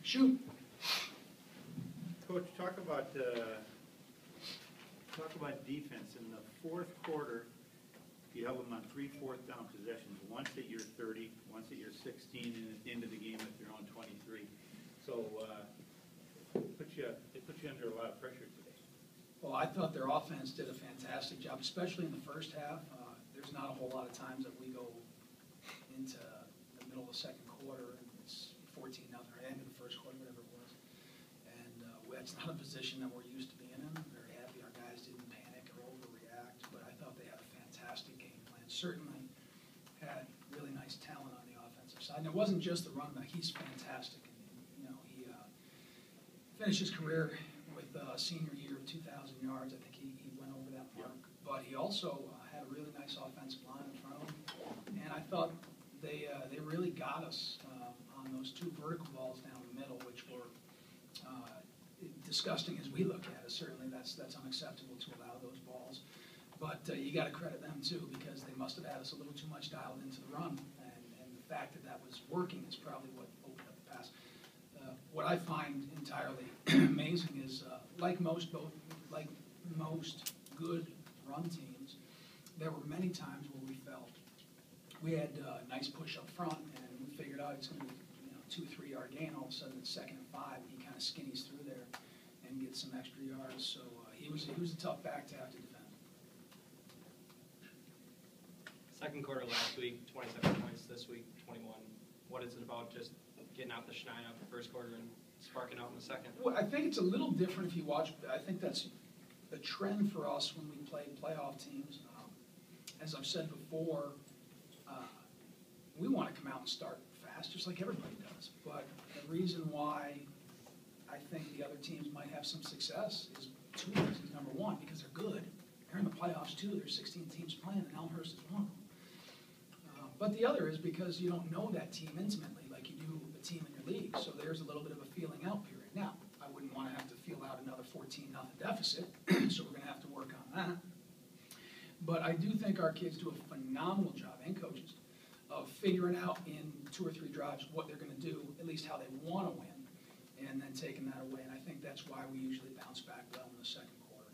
Shoot. Coach, talk about defense. In the fourth quarter, you held them on 3 4th-down possessions, once at your 30, once at your 16, and at the end of the game at their own 23. So they put you under a lot of pressure today. Well, I thought their offense did a fantastic job, especially in the first half. There's not a whole lot of times that we go into the middle of the second quarter and it's 14-0, or end of the first quarter, whatever it was. And that's not a position that we're used to being in. I'm very happy our guys didn't panic or overreact, but I thought they had a fantastic game plan. Certainly had really nice talent on the offensive side. And it wasn't just the run back. He's fantastic. And, he finished his career with a senior year of 2,000 yards. I think he went over that mark. But he also had a really nice offensive line in front of him. And I thought they really got us on those 2 vertical balls down the middle, which were disgusting as we look at it. Certainly that's unacceptable to allow those balls. But you got to credit them too, because they must have had us a little too much dialed into the run. And the fact that that was working is probably what opened up the pass. What I find entirely amazing is, like most good run teams, there were many times where we felt we had a nice push up front, and we figured out it's going to be 2-3 yard gain. All of a sudden, it's 2nd and 5, he kind of skinnies through there and gets some extra yards. So he was a tough back to have to defend. Second quarter last week, 27 points this week, 21. What is it about just getting out the schneid out in the first quarter and sparking out in the second? Well, I think it's a little different if you watch. I think that's a trend for us when we play playoff teams. As I've said before, we want to come out and start fast, just like everybody does. But the reason why I think the other teams might have some success is 2 reasons. Number one, because they're good. They're in the playoffs too. There's 16 teams playing, and Elmhurst is one of them. But the other is because you don't know that team intimately like you do a team in your league. So there's a little bit of a feeling out period. Now, I wouldn't want to have to feel out another 14-0 deficit, so we're going to have to work on that. But I do think our kids do a phenomenal job, and coaches, of figuring out in 2 or 3 drives what they're going to do, at least how they want to win, and then taking that away. And I think that's why we usually bounce back well in the second quarter.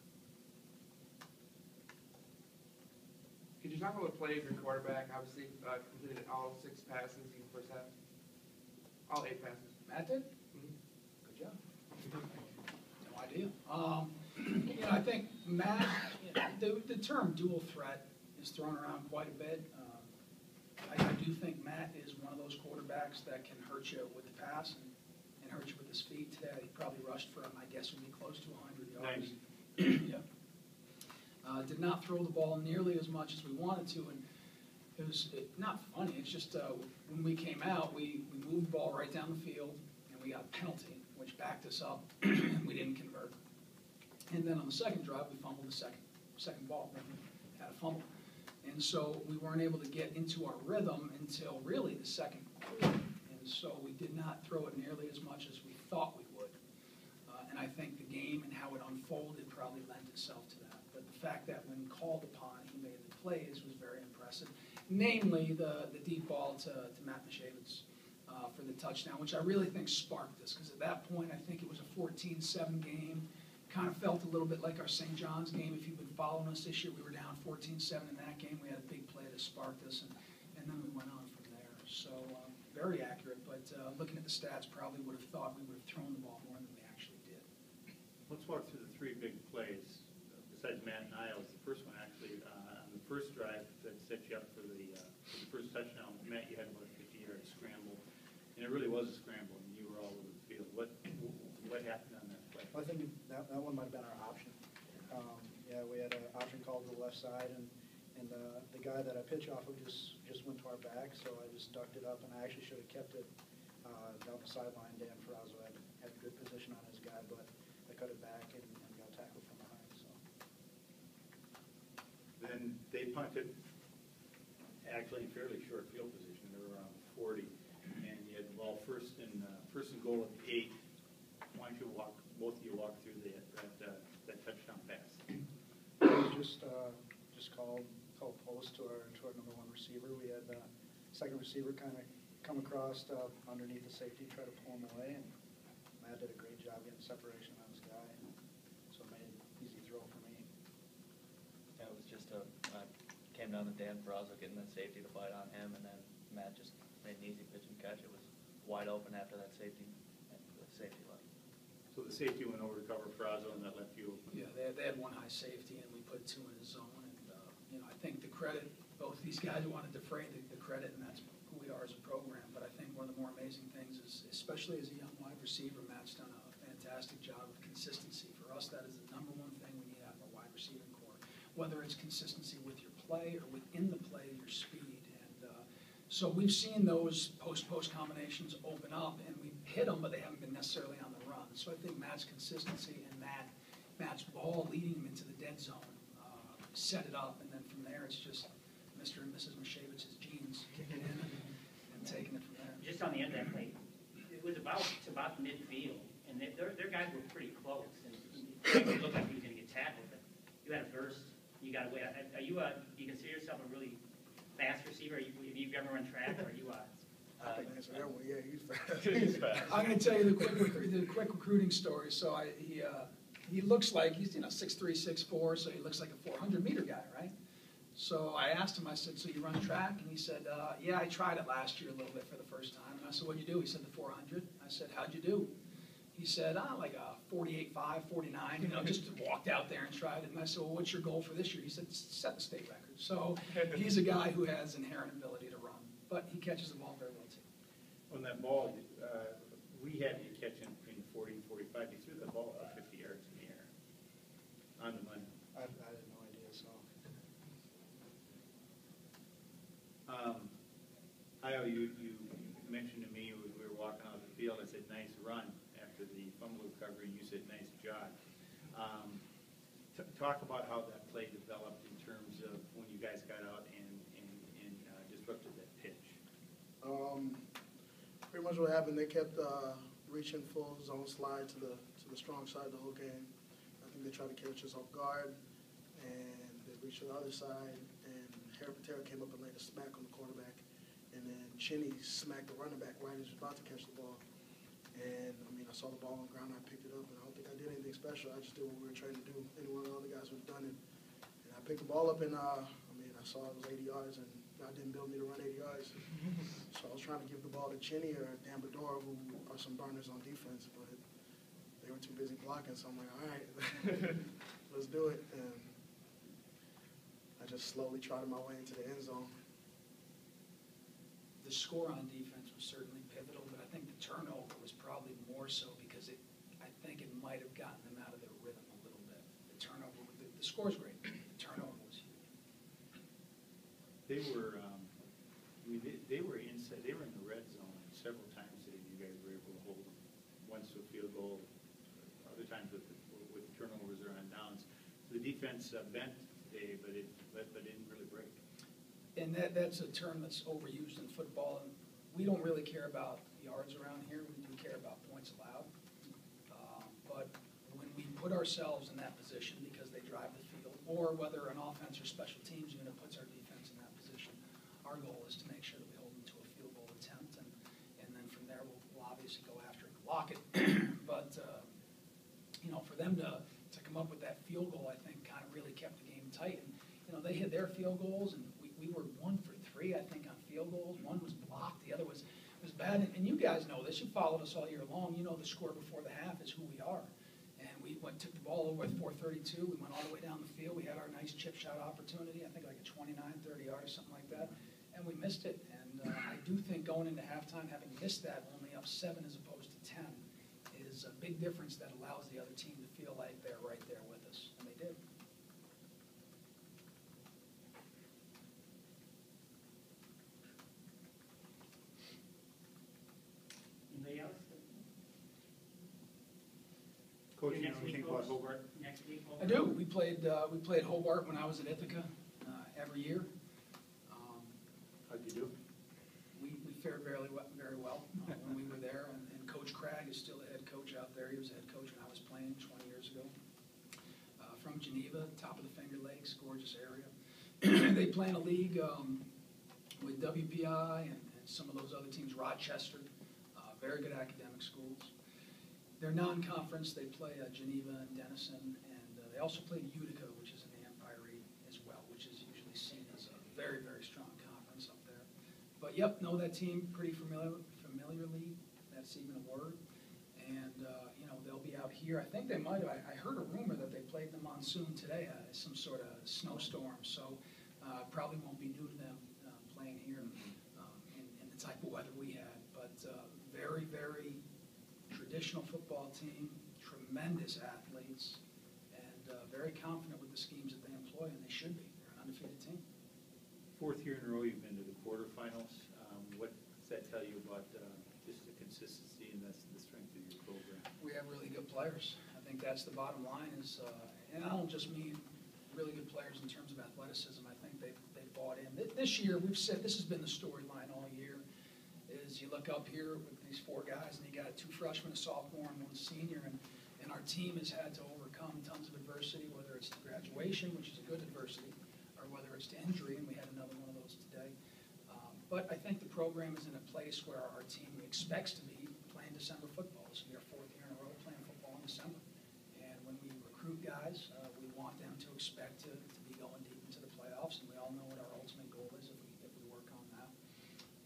Could you talk about the play of your quarterback? Obviously, completed all 6 passes in the first half. All 8 passes. Matt did? Mm-hmm. Good job. No idea. I think Matt, the term dual threat is thrown around quite a bit. I do think Matt is one of those quarterbacks that can hurt you with the pass and hurt you with his feet. Today, he probably rushed for, my guess would be close to 100 yards. Yeah. Did not throw the ball nearly as much as we wanted to, and it was not funny. It's just when we came out, we moved the ball right down the field, and we got a penalty, which backed us up, and we didn't convert. And then on the second drive, we fumbled the second ball. Had a fumble. And so we weren't able to get into our rhythm until really the second quarter. And so we did not throw it nearly as much as we thought we would. And I think the game and how it unfolded probably lent itself to that. But the fact that when called upon, he made the plays was very impressive. Namely, the deep ball to Matt Mashevitz for the touchdown, which I really think sparked this. Because at that point, I think it was a 14-7 game. Kind of felt a little bit like our St. John's game. If you've been following us this year, we were down 14-7 in that game. We had a big play that sparked us, and then we went on from there. So very accurate, but looking at the stats, probably would have thought we would have thrown the ball more than we actually did. Let's walk through the 3 big plays. Besides Matt and Niles, the first one actually on the first drive that set you up for the first touchdown. Matt, you had about a 50-yard scramble, and it really was a scramble, and you were all over the field. What happened on that play? Well, I think that one might have been our option. We had an option called to the left side, and the guy that I pitch off of just went to our back, so I just ducked it up, and I actually should have kept it down the sideline. Dan Ferrazzo had a good position on his guy, but I cut it back and got tackled from behind. So Then they punted actually in fairly short field position. They were around 40, and you had the ball first and goal at 8. Why don't you both of you walk through that touchdown pass? We just called post to our number 1 receiver. We had the second receiver kind of come across underneath the safety, try to pull him away, and Matt did a great job getting separation on this guy, so it made it an easy throw for me. Yeah, it was just came down to Dan Peraza getting that safety to bite on him, and then Matt just made an easy pitch and catch. It was wide open after that safety left. So the safety went over to cover Peraza, and that left you open. Yeah, they had one high safety, and we put two in the zone, and, I think the credit, both these guys wanted to defray the credit, and that's who we are as a program, but I think one of the more amazing things is, especially as a young wide receiver, Matt's done a fantastic job of consistency. For us, that is the number one thing we need out of a wide receiving core, whether it's consistency with your play or within the play, your speed, and so we've seen those post-post combinations open up, and we've hit them, but they haven't been necessarily on the run. So I think Matt's consistency and Matt's ball leading him into the dead zone set it up, and then from there, it's just Mr. and Mrs. Mashavich's genes kicking in and taking it from there. Just on the end of that play, it was about midfield, and their guys were pretty close, and it looked like he was going to get tackled, but you had a burst, you got away. Do you consider yourself a really fast receiver? Have you ever run track, or are you Yeah, he's fast. He's fast. I'm going to tell you the quick recruiting story. So he looks like he's 6'3", 6'4", so he looks like a 400-meter guy, right? So I asked him, I said, so you run track? And he said, yeah, I tried it last year a little bit for the first time. And I said, what'd you do? He said, the 400. I said, how'd you do? He said, like a 48.5, 49, just walked out there and tried it. And I said, well, what's your goal for this year? He said, set the state record. So he's a guy who has inherent ability to run, but he catches the ball very well, too. On that ball, we had you catching between 40 and 45. You threw the ball about 50 yards in the air on the money. I had no idea, so. Io, you mentioned to me when we were walking out of the field, I said, nice run after the fumble recovery, and you said, nice jog. Talk about how that play developed in terms of when you guys got out and disrupted that pitch. Pretty much what happened, they kept reaching full zone slide to the strong side the whole game. I think they tried to catch us off guard, and they reached to the other side, and Harry Patera came up and laid a smack on the quarterback, and then Chinny smacked the running back right as he was about to catch the ball. And, I saw the ball on the ground, I picked it up, and I don't think I did anything special. I just did what we were trained to do. Any one of the other guys would have done it. And I picked the ball up, and, I saw it was 80 yards, and God didn't build me to run 80 yards. So I was trying to give the ball to Chinny or Dan Bedore, who are some burners on defense, but they were too busy blocking, so I'm like, all right, let's do it. And I just slowly trotted my way into the end zone. The score on defense was certainly pivotal, but I think the turnover was probably more so because I think it might have gotten them out of their rhythm a little bit. The turnover, the score's great. The turnover was huge. They were, they were inside. They were in the red zone several times that you guys were able to hold them. Once to a field goal, other times with turnovers or on downs. So the defense bent today, but it didn't really break. And that's a term that's overused in football. And we don't really care about yards around here. We do care about points allowed. But when we put ourselves in that position because they drive the field, or whether an offense or special teams unit puts our defense in that position, our goal is to make sure that we hold them to a field goal attempt, and then from there we'll obviously go after it and block it. But for them to come up with that field goal, I think kind of really kept the game tight. And they hit their field goals, and we were 1 for 3, I think, on field goals. One was blocked, the other was bad. And you guys know this. You followed us all year long. You know the score before the half is who we are. And we took the ball over with 4:32. We went all the way down the field. We had our nice chip shot opportunity, I think like a 29, 30 yards, something like that. And we missed it. And I do think going into halftime, having missed that, only up 7 as opposed to 10, is a big difference that allows the other team to feel like they're right there with us. And they did. anybody else? Coach, Your you know next anything week, about Coach? Hobart? Next week, I do. We played Hobart when I was at Ithaca every year. How'd you do? We fared very well when we were there, and Coach Cragg is still the head coach out there. He was the head coach when I was playing 20 years ago. From Geneva, top of the Finger Lakes, gorgeous area. They play in a league with WPI and some of those other teams, Rochester, very good academic schools. They're non-conference, they play Geneva and Denison, and they also play Utica, which is in the Empire 8 as well, which is usually seen as a very, very strong conference up there. But yep, know that team pretty familiarly, that's even a word. And, you know, they'll be out here. I think they might have, I heard a rumor that they played in the monsoon today, some sort of snowstorm, so probably won't be new to them playing here in the type of weather we had. But very, very traditional football team, tremendous athletes, and very confident with the schemes that they employ, and they should be. They're an undefeated team. Fourth year in a row, you've been to the quarterfinals. What does that tell you about just the consistency and the strength of your program? We have really good players. I think that's the bottom line is, and I don't just mean really good players in terms of athleticism. I think they've bought in. This year, we've said, this has been the storyline all year, is you look up here with these four guys, and you got 2 freshmen, a sophomore, and 1 senior, and our team has had to overcome tons of adversity, whether it's to graduation, which is a good adversity, or whether it's to injury, and we had another one of those today. But I think the program is in a place where our team expects to be playing December football. This will be our 4th year in a row playing football in December. And when we recruit guys, we want them to expect to be going deep into the playoffs, and we all know what our ultimate goal is if we work on that.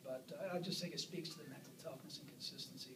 But I just think it speaks to the mental toughness and consistency